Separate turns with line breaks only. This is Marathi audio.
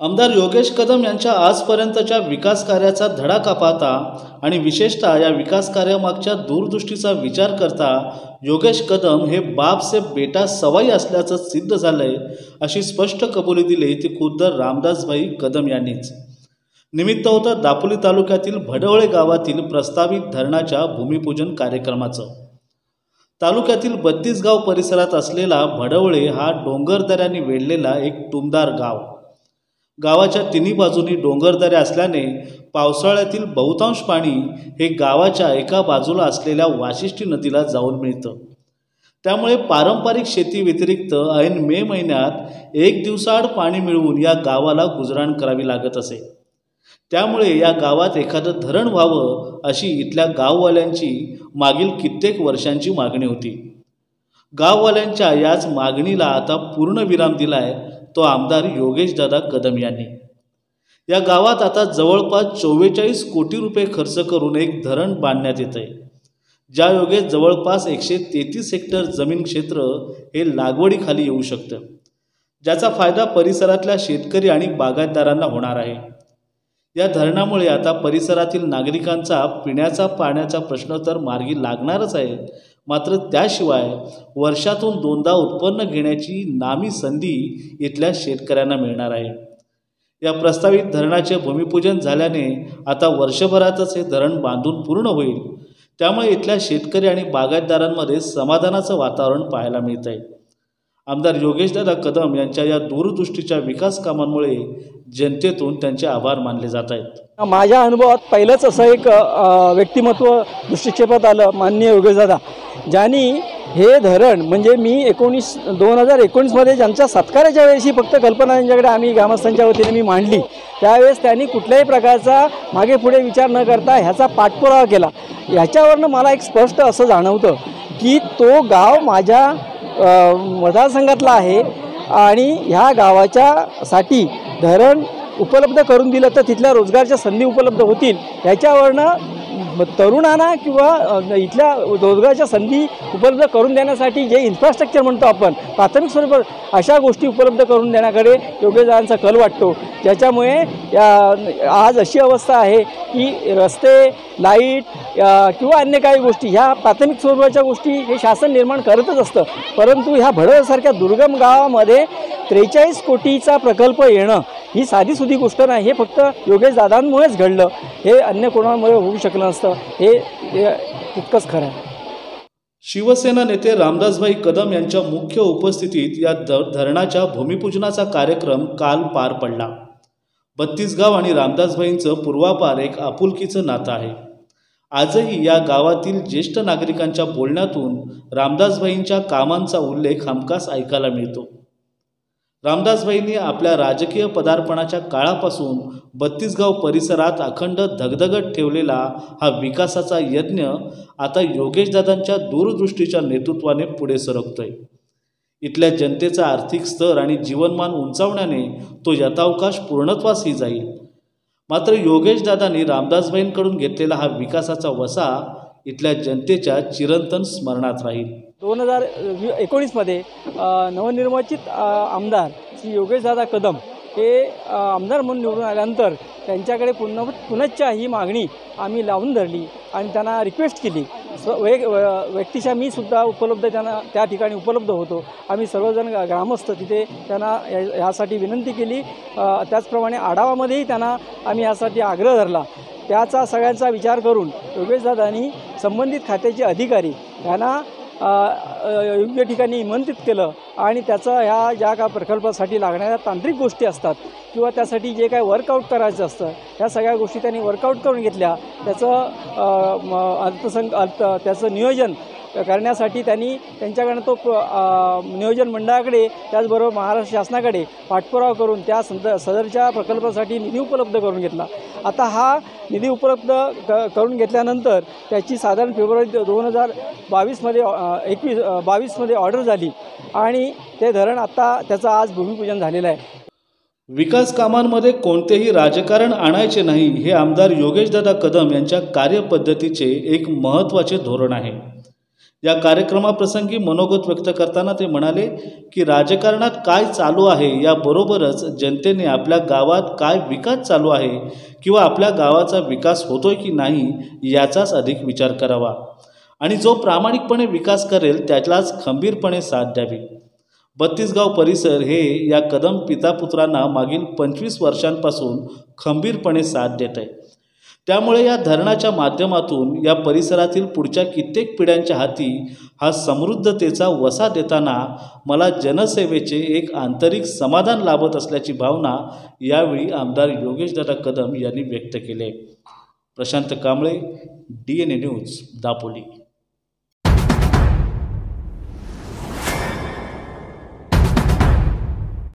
आमदार योगेश कदम यांच्या आजपर्यंतच्या विकास कार्याचा धडाका पाहता आणि विशेषतः या विकास कार्यामागच्या दूरदृष्टीचा विचार करता योगेश कदम हे बाप से बेटा सवाई असल्याचं सिद्ध झालंय, अशी स्पष्ट कबुली दिली ती खुद्द रामदासभाई कदम यांनीच। निमित्त होतं दापोली तालुक्यातील भडवळे गावातील प्रस्तावित धरणाच्या भूमिपूजन कार्यक्रमाचं। तालुक्यातील 32 गाव परिसरात असलेला भडवळे हा डोंगरदऱ्यांनी वेढलेला एक टुमदार गाव। गावाच्या तिन्ही बाजूनी डोंगरदऱ्या असल्याने पावसाळ्यातील बहुतांश पाणी हे गावाच्या एका बाजूला असलेल्या वाशिष्ठी नदीला जाऊन मिळतं। त्यामुळे पारंपरिक शेती व्यतिरिक्त ऐन मे महिन्यात एक दिवसाआड पाणी मिळवून या गावाला गुजराण करावी लागत असे। त्यामुळे या गावात एखादं धरण व्हावं अशी इथल्या गाववाल्यांची मागील कित्येक वर्षांची मागणी होती। गाववाल्यांच्या याच मागणीला आता पूर्ण विराम दिलाय तो आमदार योगेशदादा कदम यांनी। या गावात आता जवळपास 44 कोटी रुपये खर्च करून एक धरण बांधण्यात येतंय, ज्यायोगे जवळपास 133 हेक्टर जमीन क्षेत्र हे लागवडीखाली येऊ शकतं, ज्याचा फायदा परिसरातल्या शेतकरी आणि बागायतदारांना होणार आहे। या धरणामुळे आता परिसरातील नागरिकांचा पिण्याचा पाण्याचा प्रश्न तर मार्गी लागणारच आहे, मात्र त्याशिवाय वर्षातून 2दा उत्पन्न घेण्याची नामी संधी इथल्या शेतकऱ्यांना मिळणार आहे। या प्रस्तावित धरणाचे भूमिपूजन झाल्याने आता वर्षभरातच हे धरण बांधून पूर्ण होईल। त्यामुळे इथल्या शेतकरी आणि बागायतदारांमध्ये समाधानाचं वातावरण पाहायला मिळत आहे। आमदार योगेशदादा कदम यांच्या या दूरदृष्टीच्या विकास कामांमुळे जनतेतून त्यांचे आभार मानले जात आहेत।
माझ्या अनुभवात पहिलंच असं एक व्यक्तिमत्व दृष्टिक्षेपात आलं, माननीय योगेशदादा, ज्यांनी हे धरण म्हणजे मी 2019 मध्ये ज्यांच्या सत्काराच्या वेळेस फक्त कल्पना त्यांच्याकडे आम्ही ग्रामस्थांच्या वतीने मी मांडली, त्यावेळेस त्यांनी कुठल्याही प्रकारचा मागे पुढे विचार न करता ह्याचा पाठपुरावा केला। ह्याच्यावरनं मला एक स्पष्ट असं जाणवतं की तो गाव माझ्या मतदारसंघातला आहे आणि ह्या गावाच्या साठी धरण उपलब्ध करून दिलं तर तिथल्या रोजगारच्या संधी उपलब्ध होतील, ह्याच्यावरनं तरुणांना किंवा इथल्या रोजगाराच्या संधी उपलब्ध करून देण्यासाठी जे इन्फ्रास्ट्रक्चर म्हणतो आपण प्राथमिक स्वरूपात अशा गोष्टी उपलब्ध करून देण्याकडे योगेशदादांचा कल वाटतो। ज्याच्यामुळे आज अशी अवस्था आहे की रस्ते, लाईट किंवा अन्य काही गोष्टी ह्या प्राथमिक स्वरूपाच्या गोष्टी हे शासन निर्माण करतच असतं, परंतु ह्या भडवळसारख्या दुर्गम गावामध्ये 43 कोटीचा प्रकल्प येणं ही साधीसुधी गोष्ट नाही। हे फक्त योगेशदादांमुळेच घडलं, हे अन्य कोणामुळे होऊ शकलं नसतं, हे तितकंच खरं आहे।
शिवसेना नेते रामदासभाई कदम यांच्या मुख्य उपस्थितीत या धरणाच्या भूमिपूजनाचा कार्यक्रम काल पार पडला। 32 गाव आणि रामदासभाईंचं पूर्वापार एक आपुलकीचं नातं आहे। आजही या गावातील ज्येष्ठ नागरिकांच्या बोलण्यातून रामदासभाईंच्या कामांचा उल्लेख हमखास ऐकायला मिळतो। रामदासभाईंनी आपल्या राजकीय पदार्पणाच्या काळापासून 32 गाव परिसरात अखंड धगधगत ठेवलेला हा विकासाचा यज्ञ आता योगेशदादांच्या दूरदृष्टीच्या नेतृत्वाने पुढे सरकतोय। इथल्या जनतेचा आर्थिक स्तर आणि जीवनमान उंचावण्याने तो यथावकाश पूर्णत्वासही जाईल। मात्र योगेशदादांनी रामदासभाईंकडून घेतलेला हा विकासाचा वसा इथल्या जनतेच्या चिरंतन स्मरणात राहील।
2019 मध्ये नवनिर्वाचित आमदार श्री योगेशदादा कदम हे आमदार म्हणून निवडून आल्यानंतर त्यांच्याकडे पुनश्च ही मागणी आम्ही लावून धरली आणि त्यांना रिक्वेस्ट केली। व्यक्तिशः मी सुद्धा त्यांना त्या ठिकाणी उपलब्ध होतो। आम्ही सर्वजण ग्रामस्थ तिथे त्यांना यासाठी विनंती केली, त्याचप्रमाणे आढावामध्येही त्यांना आम्ही यासाठी आग्रह धरला। त्याचा सगळ्यांचा विचार करून योगेशदादांनी संबंधित खात्याचे अधिकारी यांना योग्य ठिकाणी निमंत्रित केलं आणि त्याचं ह्या ज्या का प्रकल्पासाठी लागणाऱ्या तांत्रिक गोष्टी असतात किंवा त्यासाठी जे काय वर्कआउट करायचं असतं ह्या सगळ्या गोष्टी त्यांनी वर्कआउट करून घेतल्या। त्याचं नियोजन करण्यासाठी त्यांनी त्यांच्याकडनं तो नियोजन मंडळाकडे त्याचबरोबर महाराष्ट्र शासनाकडे पाठपुरावा करून त्या सदरच्या प्रकल्पासाठी निधी उपलब्ध करून घेतला। आता हा निधी उपलब्ध करून घेतल्यानंतर त्याची साधारण फेब्रुवारी 2022 मध्ये ऑर्डर झाली आणि ते धरण आता त्याचं आज भूमिपूजन झालेलं आहे।
विकास कामांमध्ये कोणतेही राजकारण आणायचे नाही हे आमदार योगेशदादा कदम यांच्या कार्यपद्धतीचे एक महत्त्वाचे धोरण आहे। या कार्यक्रमाप्रसंगी मनोगत व्यक्त करताना ते म्हणाले की राजकारणात काय चालू आहे याबरोबरच जनतेने आपल्या गावात काय विकास चालू आहे किंवा आपल्या गावाचा विकास होतोय की नाही याचाच अधिक विचार करावा आणि जो प्रामाणिकपणे विकास करेल त्यालाच खंबीरपणे साथ द्यावी. 32 गाव परिसर हे या कदम पितापुत्रांना मागील 25 वर्षांपासून खंबीरपणे साथ देत आहे. त्यामुळे या धरणाच्या माध्यमातून या परिसरातील पुढच्या कित्येक पिढ्यांच्या हाती हा समृद्धतेचा वसा देताना मला जनसेवेचे एक आंतरिक समाधान लाभत असल्याची भावना यावेळी आमदार योगेशदादा कदम यांनी व्यक्त केली. Prashant Kamble, DNA news, Dapoli.